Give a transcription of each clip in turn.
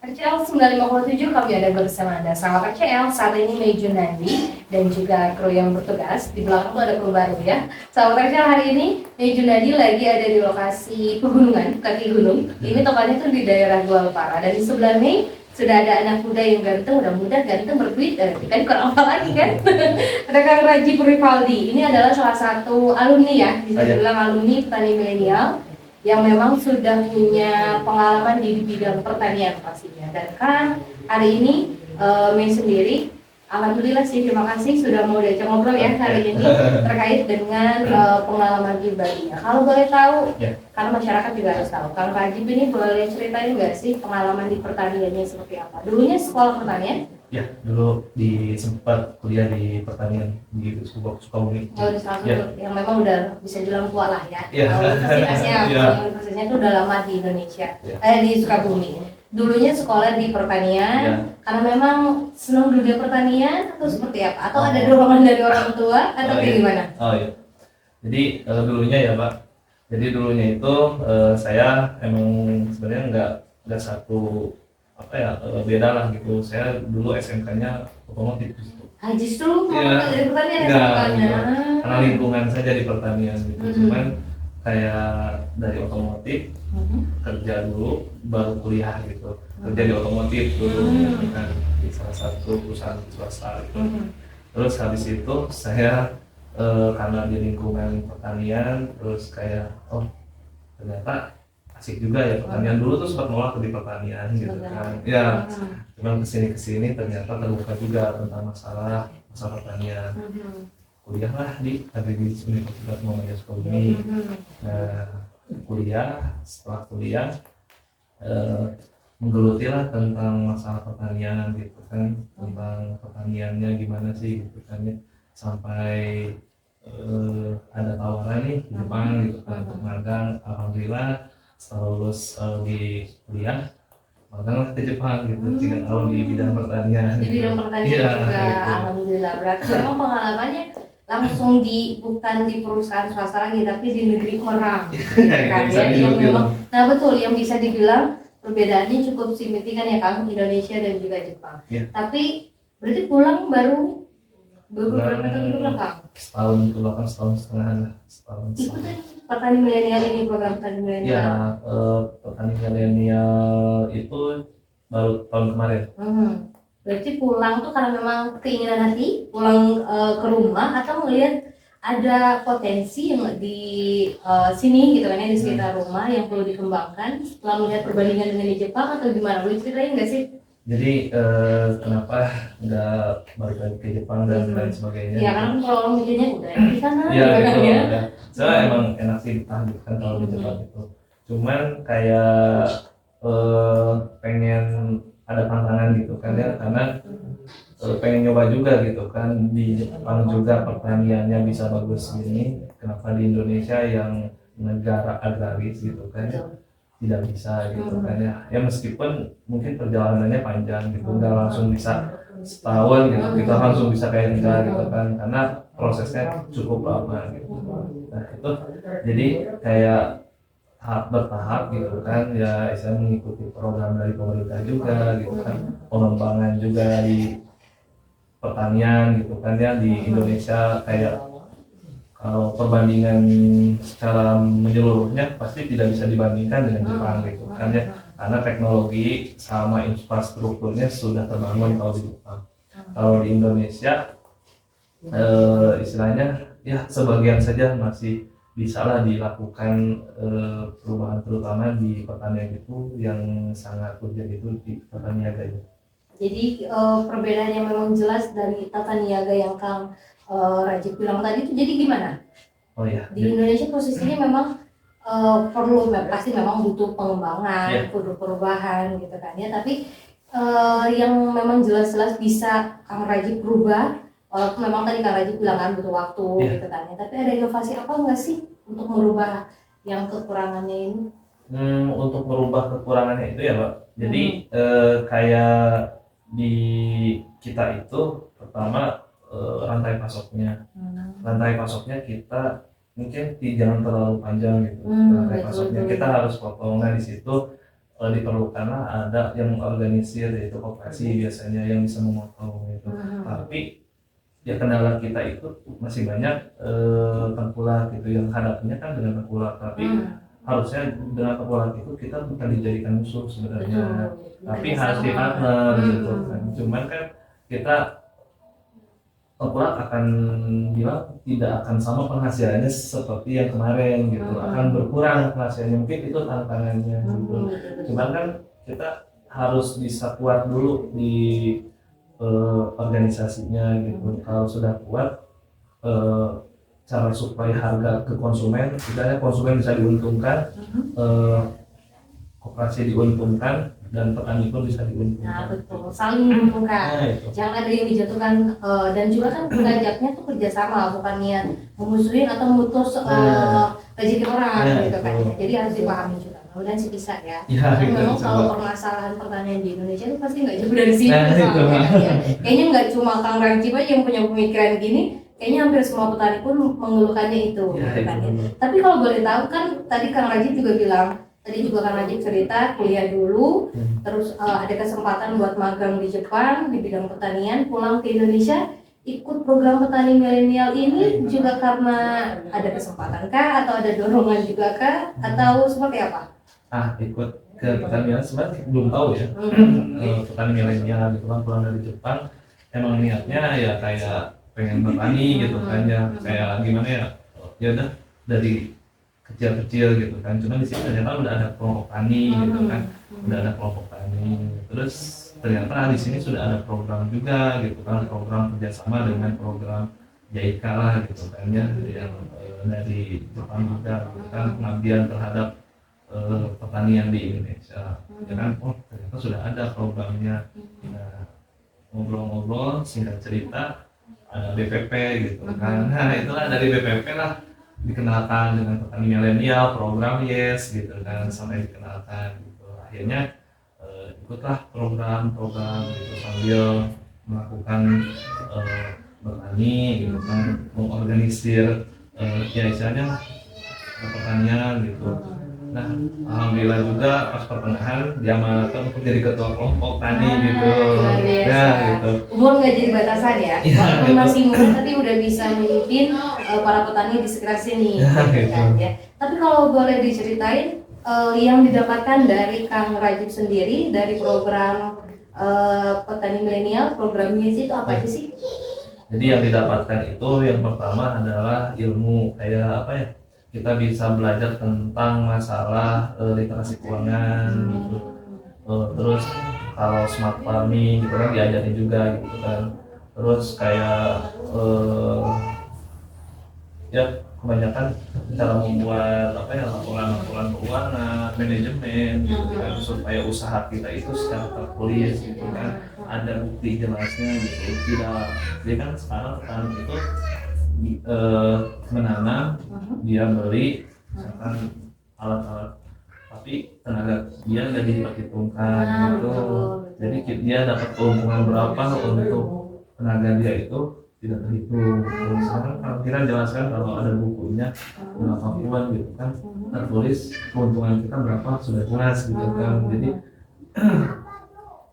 RCL 957 kami ada bersama Anda. Selamat RCL, saat ini Mei Junandi dan juga kru yang bertugas. Di belakang tuh ada kru baru ya. Selamat RCL, hari ini Mei Junandi lagi ada di lokasi pegunungan, kaki gunung. Ini tempatnya tuh di daerah Gualpara. Dan di sebelah Mei sudah ada anak muda yang ganteng, udah muda, ganteng, berduit, kan kurang apa lagi kan? Ada Kang Raji Purivaldi. Ini adalah salah satu alumni ya, bisa dibilang alumni petani milenial yang memang sudah punya pengalaman di bidang pertanian pastinya. Dan kan hari ini Mei sendiri, alhamdulillah sih, terima kasih sudah mau diajak ngobrol ya hari ini terkait dengan pengalaman pribadinya. Kalau boleh tahu, karena masyarakat juga harus tahu, Kang Rajib ini boleh ceritain nggak sih pengalaman di pertaniannya seperti apa? Dulunya sekolah pertanian? Ya, dulu sempat kuliah di pertanian di Sukabumi. Oh, di salah satu yang memang udah bisa bilang tua lah ya. Ya. Universitasnya itu udah lama di Indonesia, di Sukabumi. Dulunya sekolah di pertanian, karena memang senang dunia pertanian atau seperti apa? Atau ada dorongan dari orang tua atau gimana? Oh iya. Jadi dulunya ya Pak. Jadi dulunya itu saya emang sebenarnya nggak satu beda lah gitu. Saya dulu SMK-nya otomotif gitu. Justru dari pertanian SMK-nya. Karena lingkungan saja di pertanian gitu. Cuman kayak dari otomotif kerja dulu baru kuliah gitu. Kerja di otomotif dulu kan di salah satu perusahaan swasta gitu. Terus habis itu saya karena di lingkungan pertanian terus kayak ternyata asik juga ya pertanian. Dulu tuh sempat nolak di pertanian gitu kan ya, cuman kesini ternyata terbuka juga tentang masalah pertanian. Kuliah lah di Universitas Muhammadiyah Sukabumi. Setelah kuliah menggeluti lah tentang masalah pertanian gitu kan, tentang pertaniannya gimana sih gitu kan ya, sampai ada tawaran nih di Jepang gitu kan untuk magang. Alhamdulillah setelah lulus di kuliah magang ke Jepang gitu 3 tahun di bidang pertanian. Di bidang pertanian juga gitu. Alhamdulillah. Berarti memang pengalamannya langsung bukan di perusahaan swasta lagi tapi di negeri orang. Kan ya, yang memang, nah betul, yang bisa dibilang perbedaannya cukup signifikan ya Kang, Indonesia dan juga Jepang. Tapi berarti pulang baru beberapa tahun ke belakang? Setahun setengah. Ikutan petani milenial ini, program petani milenial? Ya, petani milenial itu baru tahun kemarin. Berarti pulang tuh karena memang keinginan hati, pulang ke rumah atau melihat ada potensi yang di sini gitu kan ya, di sekitar rumah yang perlu dikembangkan setelah melihat perbandingan dengan di Jepang, atau gimana? Boleh ceritain nggak sih? Jadi kenapa nggak balik lagi ke Jepang dan lain sebagainya? Ya karena kalau orang mikirnya udah di sana. Ya gitu ya. Soalnya emang enak sih ditahan kan kalau di Jepang itu. Cuman kayak pengen ada tantangan gitu kan ya, karena pengen nyoba juga gitu kan di Jepang juga pertaniannya bisa bagus gini. Kenapa di Indonesia yang negara agraris gitu kan ya tidak bisa gitu kan ya. Ya meskipun mungkin perjalanannya panjang gitu, nggak langsung bisa setahun gitu, kita langsung bisa kayak enggak gitu kan, karena prosesnya cukup lama gitu. Nah itu jadi kayak bertahap gitu kan ya, saya mengikuti program dari pemerintah juga gitu kan, pengembangan juga di pertanian gitu kan ya di Indonesia. Kayak kalau perbandingan secara menyeluruhnya pasti tidak bisa dibandingkan dengan Jepang gitu kan ya, karena teknologi sama infrastrukturnya sudah terbangun kalau di Jepang. Kalau di Indonesia istilahnya ya sebagian saja masih bisa lah dilakukan perubahan, terutama di pertanian itu yang sangat urgent itu di tata niaga itu. Jadi perbedaan yang memang jelas dari tata niaga yang Kang Rajib bilang tadi itu jadi gimana? Di Indonesia posisinya memang perlu, pasti memang butuh pengembangan, butuh perubahan gitu kan ya. Tapi yang memang jelas-jelas bisa Kang Rajib berubah, walaupun memang tadi Kang Rajib bilang kan butuh waktu gitu kan ya. Tapi ada inovasi apa nggak sih untuk merubah yang kekurangannya ini? Untuk merubah kekurangannya itu ya Pak. Jadi kayak di kita itu pertama rantai pasoknya kita mungkin jangan terlalu panjang gitu. Rantai pasoknya kita harus potong. Nah di situ diperlukanlah ada yang mengorganisir, yaitu koperasi biasanya yang bisa memotong gitu. Tapi ya kendala kita itu masih banyak tengkulak gitu, yang hadapinya kan dengan tengkulak, tapi harusnya dengan tengkulak itu kita bukan dijadikan musuh sebenarnya, tapi harus di partner gitu kan. Cuman kan kita tengkulak akan bilang tidak akan sama penghasilannya seperti yang kemarin gitu, akan berkurang penghasilannya, mungkin itu tantangannya gitu. Cuman kan kita harus bisa kuat dulu di organisasinya gitu. Kalau sudah kuat, cara supaya harga ke konsumen, misalnya konsumen bisa diuntungkan, koperasi diuntungkan, dan petani pun bisa diuntungkan. Nah betul, saling menguntungkan. Jangan ada yang dijatuhkan, dan juga kan pengajaknya tuh kerjasama, bukannya memusuhin atau memutus rezeki orang gitu kan. Jadi harus dipahami juga. Kemudian sih bisa ya. Tapi memang kalau permasalahan pertanian di Indonesia itu pasti nggak jauh dari sini. Ya. Kayaknya nggak cuma Kang Rajib aja yang punya pemikiran gini. Kayaknya hampir semua petani pun mengeluhkannya itu. Tapi kalau boleh tahu kan tadi Kang Rajib juga bilang, tadi juga Kang Rajib cerita kuliah dulu, terus ada kesempatan buat magang di Jepang di bidang pertanian, pulang ke Indonesia ikut program petani milenial ini juga karena ada kesempatan kah, atau ada dorongan juga kah, atau seperti apa? Ikut ke pertanian sebenarnya belum tahu ya. Petani milenial gitu kan, pulang dari Jepang emang niatnya ya kayak pengen bertani gitu kan, ya kayak gimana ya, ya udah dari kecil-kecil gitu kan. Cuman di sini ternyata udah ada kelompok tani gitu kan, udah ada kelompok tani. Terus ternyata di sini sudah ada program juga gitu kan, program kerjasama dengan program JICA lah gitu kan ya, yang dari Jepang juga gitu kan, pengabdian terhadap pertanian di Indonesia. Ya kan, ternyata sudah ada programnya. Nah, ngobrol-ngobrol, singkat cerita ada BPP gitu kan. Nah itulah dari BPP lah dikenalkan dengan petani milenial, program Yes gitu kan, sampai dikenalkan gitu. Akhirnya ikutlah program-program gitu sambil melakukan bertani gitu kan, mengorganisir ya istilahnya pertanian gitu. Nah, alhamdulillah juga pas pertengahan diamanatkan untuk jadi ketua kelompok tani gitu. Ya gitu. Umur nggak jadi batasan ya. Walaupun masih muda tapi udah bisa memimpin para petani di sekitar sini. Gitu kan, ya. Tapi kalau boleh diceritain yang didapatkan dari Kang Rajib sendiri dari program petani milenial, program MIS itu apa aja sih? Jadi yang didapatkan itu yang pertama adalah ilmu kayak apa ya? Kita bisa belajar tentang masalah literasi keuangan gitu. Terus kalau smart farming gitu kan diajarin juga gitu kan. Terus kayak ya kebanyakan cara membuat apa ya, laporan keuangan, manajemen gitu kan, supaya usaha kita itu secara tertulis gitu kan, ada bukti jelasnya gitu. Tidak, jadi kan sekarang petani itu menanam, dia beli misalkan alat-alat, tapi tenaga dia nggak diperhitungkan gitu. Jadi dia dapat keuntungan berapa untuk tenaga dia itu tidak terhitung. Misalkan kalau kita jelaskan kalau ada bukunya berapa bulan gitu kan, tertulis keuntungan kita berapa sudah jelas gitu kan. Jadi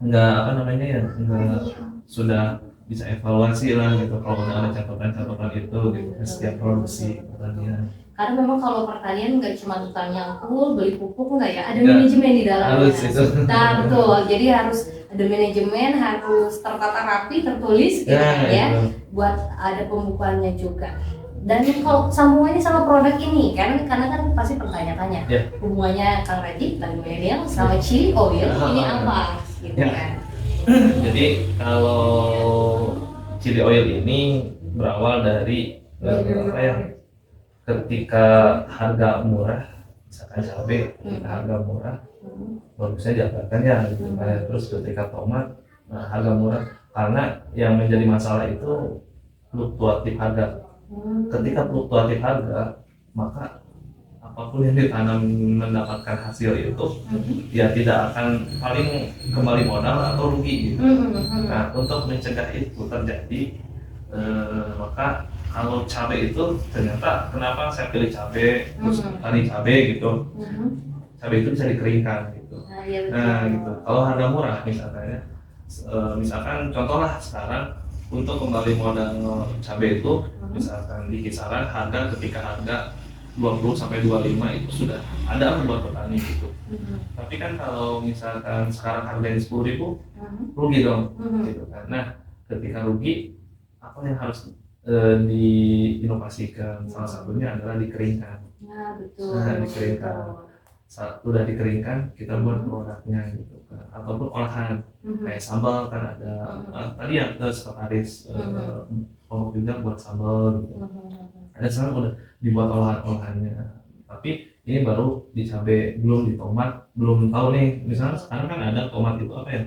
nggak apa namanya ya, nggak sudah bisa evaluasi lah gitu kalau udah ada catatan-catatan itu gitu setiap produksi pertanian. Karena memang kalau pertanian nggak cuma tukang nyangkul, beli pupuk enggak ya, ada manajemen di dalamnya. Harus itu. Nah, betul. Jadi harus ada manajemen, harus tertata rapi, tertulis gitu ya. Buat ada pembukuannya juga. Dan kalau sambungannya sama produk ini, karena kan pasti pertanyaan-tanya. Hubungannya Kang Rajib, Petani Milenial sama chili oil ini apa gitu kan. Jadi kalau chili oil ini berawal dari apa ya, ketika harga murah, misalkan cabai harga murah, bagusnya diapakan ya gitu. Terus ketika tomat harga murah, karena yang menjadi masalah itu fluktuatif harga. Ketika fluktuatif harga, maka apapun yang ditanam mendapatkan hasil itu ya tidak akan paling kembali modal atau rugi gitu. Nah, untuk mencegah itu terjadi, maka kalau cabai itu ternyata kenapa saya pilih cabai, terus tani cabai gitu. cabai itu bisa dikeringkan gitu. Nah, iya betul. Nah gitu. Kalau harga murah misalkan ya, misalkan contoh lah sekarang untuk kembali modal cabai itu misalkan di kisaran harga ketika harga 20 sampai 25 itu sudah ada buat petani gitu. Tapi kan kalau misalkan sekarang harganya 10.000 rugi dong gitu kan. Nah ketika rugi apa yang harus diinovasikan, salah satunya adalah dikeringkan. Nah betul. Nah dikeringkan, saat udah dikeringkan kita buat produknya gitu kan, ataupun olahan kayak sambal kan ada tadi yang sekretaris ngomong juga buat sambal gitu. Ada sekarang udah dibuat olahannya, tapi ini baru di cabai, belum di tomat, belum tahu nih. Misalnya sekarang kan ada tomat itu apa ya,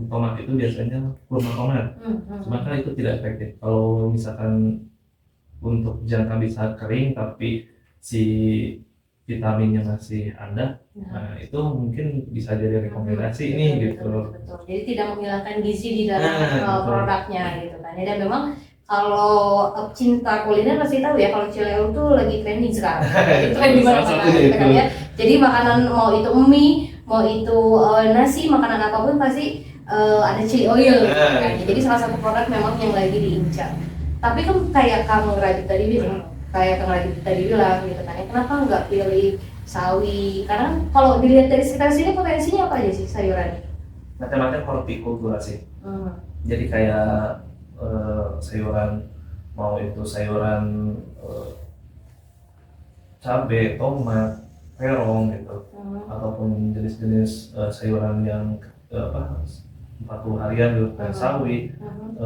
tomat itu biasanya kurma tomat, cuman kan itu tidak efektif. Kalau misalkan untuk jangka bisa kering tapi si vitaminnya masih ada, nah itu mungkin bisa jadi rekomendasi ini gitu. Betul. Jadi tidak menghilangkan gizi di dalam produknya gitu kan. Dan memang kalau cinta kuliner pasti tahu ya kalau Cileun tuh lagi trending sekarang. Itu kan di mana-mana gitu kan ya. Jadi makanan mau itu mie, mau itu nasi, makanan apapun pasti ada chili oil gitu kan. Jadi salah satu produk memang yang lagi diincar. Tapi kan kayak Kang Radit tadi bilang, gitu kan ya, kenapa nggak pilih sawi? Karena kalau dilihat dari sekitar sini potensinya apa aja sih sayuran? Macam-macam hortikulturasi. Jadi kayak sayuran, mau itu sayuran cabai, tomat, terong gitu, ataupun jenis-jenis sayuran yang 40 harian gitu, kayak sawi,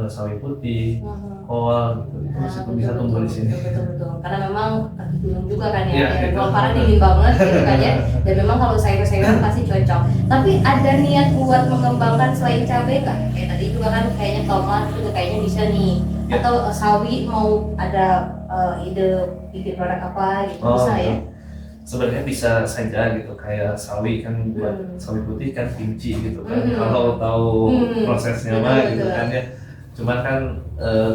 sawi putih, kol gitu, itu masih bisa tumbuh di sini. Betul. Karena memang kaki gunung juga kan ya, Golkar dingin banget gitu kan ya, dan memang kalau sayur-sayuran pasti cocok. Tapi ada niat buat mengembangkan selain cabai kan? Kayak tadi juga kan kayaknya tomat juga kayaknya bisa nih, atau sawi mau ada ide bikin produk apa gitu bisa ya? Sebenarnya bisa saja gitu, kayak sawi kan buat sawi putih kan kimchi gitu kan, kalau tahu prosesnya mah gitu kan ya. Cuman kan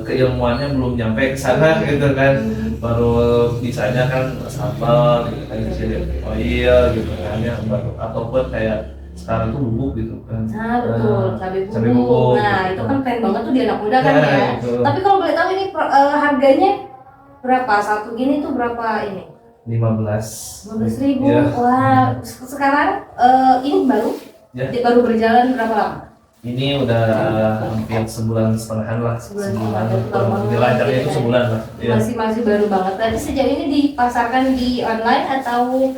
keilmuannya belum nyampe ke sana gitu kan, baru bisanya kan sambal gitu kan, chili oil gitu kan ya, ataupun kayak sekarang tuh bubuk gitu kan. Nah betul, cabai bubuk. Nah itu kan keren banget tuh di anak muda kan ya. Gitu. Tapi kalau boleh tahu ini harganya berapa? Satu gini tuh berapa ini? 15.000. Ya. Wah, sekarang ini baru berjalan berapa lama? Ini udah hampir sebulan setengahan lah. Sebulan. Lancarnya itu sebulan lah. Masih baru banget. Tapi sejauh ini dipasarkan di online atau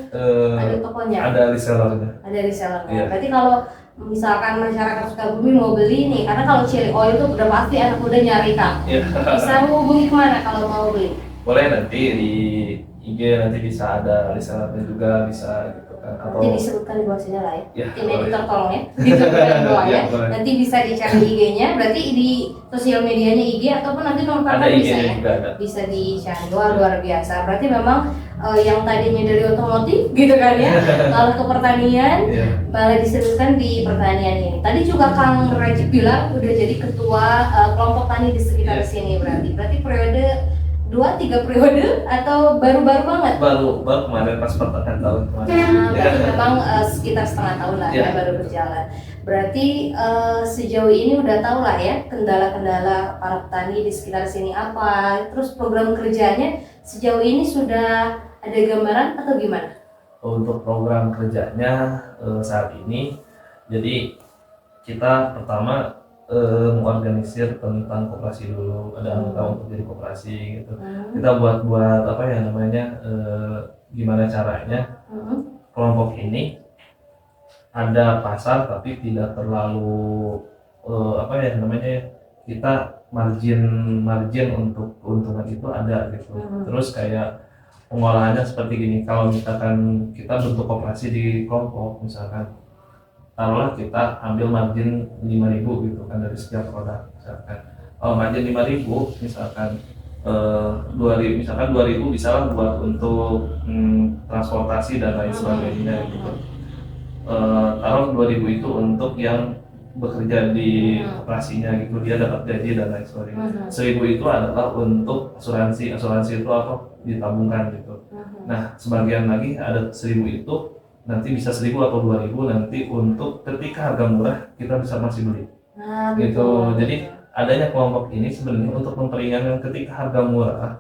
ada tokonya? Ada resellernya. Ada resellernya. Berarti kalau misalkan masyarakat Sukabumi mau beli nih, karena kalau chili oil itu udah pasti anak muda nyari kan. Bisa menghubungi kemana kalau mau beli? Boleh nanti di IG nanti bisa ada resellernya juga, bisa gitu kan. Atau nanti disebutkan di bawah sini lah ya. Tim editor tolong ya. Disebutkan di bawah ya. Nanti bisa dicari IG-nya, berarti di sosial medianya IG ataupun nanti nomor telepon bisa ya. Bisa di-share. Luar biasa. Berarti memang yang tadinya dari otomotif gitu kan ya, malah ke pertanian, malah disebutkan di pertanian ini. Tadi juga Kang Rajib bilang udah jadi ketua kelompok tani di sekitar sini berarti periode 2-3 periode atau baru-baru banget? Baru kemarin pas pertengahan tahun kemarin. Berarti memang sekitar setengah tahun lah ya baru berjalan. Berarti sejauh ini udah tahu lah ya kendala-kendala para petani di sekitar sini apa. Terus program kerjanya sejauh ini sudah ada gambaran atau gimana? Untuk program kerjanya saat ini, jadi kita pertama mengorganisir tentang koperasi dulu, ada anggota untuk jadi koperasi gitu. Kita buat apa ya namanya, gimana caranya kelompok ini ada pasar tapi tidak terlalu apa ya namanya, kita margin untuk keuntungan itu ada gitu. Terus kayak pengolahannya seperti gini, kalau misalkan kita bentuk koperasi di kelompok, misalkan taruhlah kita ambil margin 5.000 gitu kan dari setiap produk, misalkan kalau margin 5.000 misalkan 2.000 bisa lah buat untuk transportasi dan lain sebagainya gitu. Taruh 2.000 itu untuk yang bekerja di operasinya gitu, dia dapat gaji dan lain sebagainya. 1.000 itu adalah untuk asuransi itu apa, ditabungkan gitu. Nah sebagian lagi ada 1.000 itu nanti bisa 1.000 atau 2.000 nanti untuk ketika harga murah kita bisa masih beli gitu. Jadi adanya kelompok ini sebenarnya untuk memperingatkan ketika harga murah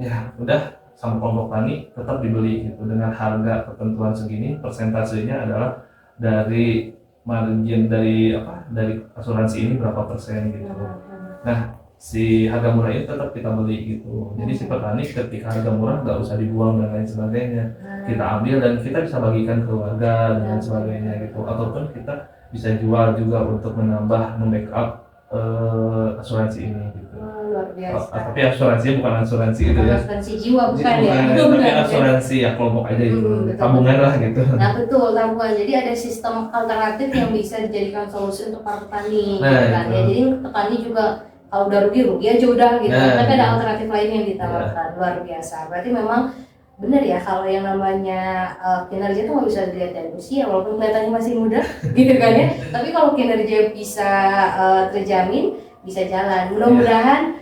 ya udah sama kelompok tani tetap dibeli gitu dengan harga ketentuan segini, persentasenya adalah dari margin dari asuransi ini berapa persen gitu. Nah si harga murah ini tetap kita beli gitu. Jadi si petani ketika harga murah nggak usah dibuang dan lain sebagainya, kita ambil dan kita bisa bagikan ke warga dan lain sebagainya gitu. Ataupun kita bisa jual juga untuk menambah membackup asuransi ini gitu. Luar biasa. Tapi asuransinya bukan asuransi itu ya. Asuransi jiwa bukan ya? Tapi asuransi ya kelompok aja gitu. Tabungan lah gitu. Nah betul, tabungan. Jadi ada sistem alternatif yang bisa dijadikan solusi untuk para petani. Kan? Ya, jadi petani juga kalau udah rugi aja udah gitu. Tapi ada alternatif lain yang ditawarkan. Luar biasa. Berarti memang benar ya kalau yang namanya kinerja itu nggak bisa dilihat dari usia walaupun kelihatannya masih muda gitu kan ya. Tapi kalau kinerja bisa terjamin, bisa jalan. Mudah-mudahan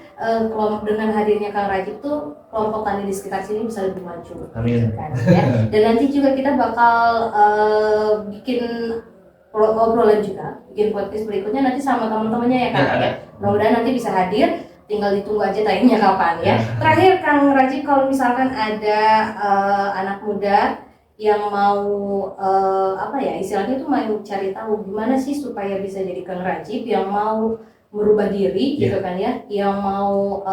dengan hadirnya Kang Rajib tuh kelompok tani di sekitar sini bisa lebih maju. Amin. Kan, ya. Dan nanti juga kita bakal bikin obrolan juga, bikin podcast berikutnya nanti sama teman-temannya ya Kang ya. Mudah-mudahan nanti bisa hadir, tinggal ditunggu aja tayangnya kapan ya. Terakhir Kang Rajib, kalau misalkan ada anak muda yang mau istilahnya tuh mau cari tahu gimana sih supaya bisa jadi Kang Rajib, yang mau merubah diri gitu kan ya, yang mau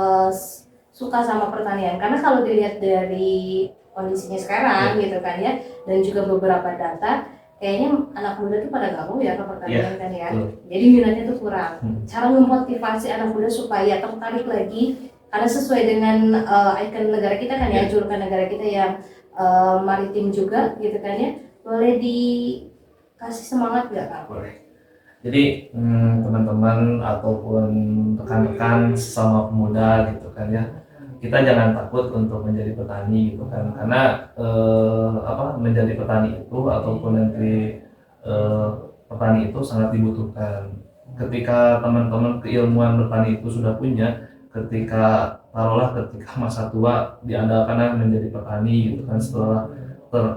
suka sama pertanian, karena kalau dilihat dari kondisinya sekarang gitu kan ya, dan juga beberapa data kayaknya anak muda tuh pada nggak mau ya ke pertanian kan ya, jadi minatnya tuh kurang. Cara memotivasi anak muda supaya tertarik lagi, karena sesuai dengan ikon negara kita kan ya, julukan negara kita yang maritim juga gitu kan ya, boleh dikasih semangat nggak Kang? Boleh. Jadi teman-teman ataupun rekan-rekan sesama pemuda gitu kan ya, kita jangan takut untuk menjadi petani gitu kan, karena menjadi petani itu ataupun nanti petani itu sangat dibutuhkan. Ketika teman-teman keilmuan bertani itu sudah punya, ketika masa tua diandalkan menjadi petani gitu kan, setelah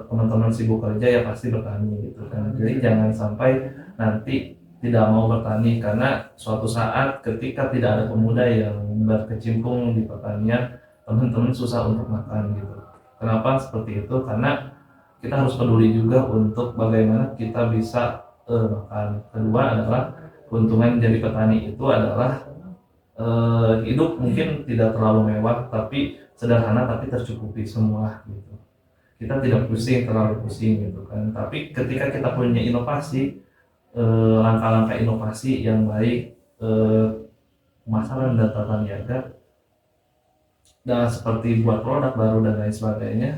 teman-teman sibuk kerja ya pasti bertani gitu kan. Jadi jangan sampai nanti tidak mau bertani, karena suatu saat ketika tidak ada pemuda yang berkecimpung di pertanian, teman-teman susah untuk makan gitu. Kenapa seperti itu? Karena kita harus peduli juga untuk bagaimana kita bisa makan. Kedua adalah keuntungan jadi petani itu adalah hidup mungkin tidak terlalu mewah, tapi sederhana tapi tercukupi semua gitu. Kita tidak terlalu pusing gitu kan. Tapi ketika kita punya inovasi, langkah-langkah inovasi yang baik, pemasaran dan tata niaga, dan seperti buat produk baru dan lain sebagainya,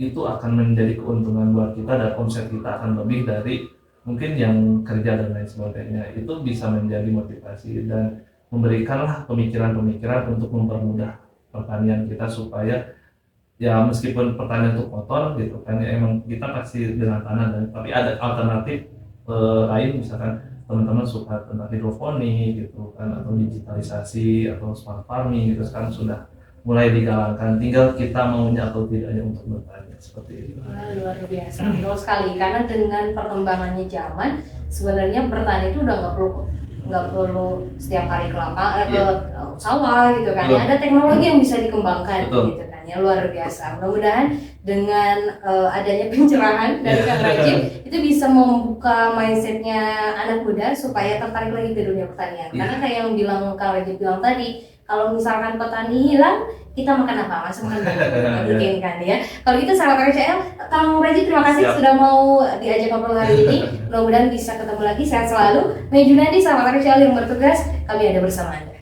itu akan menjadi keuntungan buat kita dan omset kita akan lebih dari mungkin yang kerja dan lain sebagainya. Itu bisa menjadi motivasi dan memberikanlah pemikiran-pemikiran untuk mempermudah pertanian kita, supaya ya meskipun pertanian itu kotor gitu kan ya, emang kita pasti dengan tanah, dan tapi ada alternatif lain, misalkan teman-teman suka tentang hidroponik gitu kan, atau digitalisasi atau smart farming gitu, sekarang sudah mulai digalakkan, tinggal kita maunya atau tidaknya untuk bertanya seperti itu. Luar biasa, betul sekali, karena dengan perkembangannya zaman sebenarnya bertani itu udah nggak perlu setiap hari ke sawah gitu kan, ada teknologi yang bisa dikembangkan gitu kan ya, luar biasa. Mudah-mudahan dengan adanya pencerahan dari Kang Rajib itu bisa membuka mindsetnya anak muda supaya tertarik lagi ke dunia pertanian. Karena kayak yang Kang Rajib bilang tadi, kalau misalkan petani hilang, kita makan apa? Masuk makan mungkin kan ya. Kalau gitu sahabat RCL, Kang Rajib terima kasih sudah mau diajak ngobrol hari ini. Mudah-mudahan bisa ketemu lagi, sehat selalu. Mei Junadi, sahabat RCL yang bertugas, kami ada bersama Anda.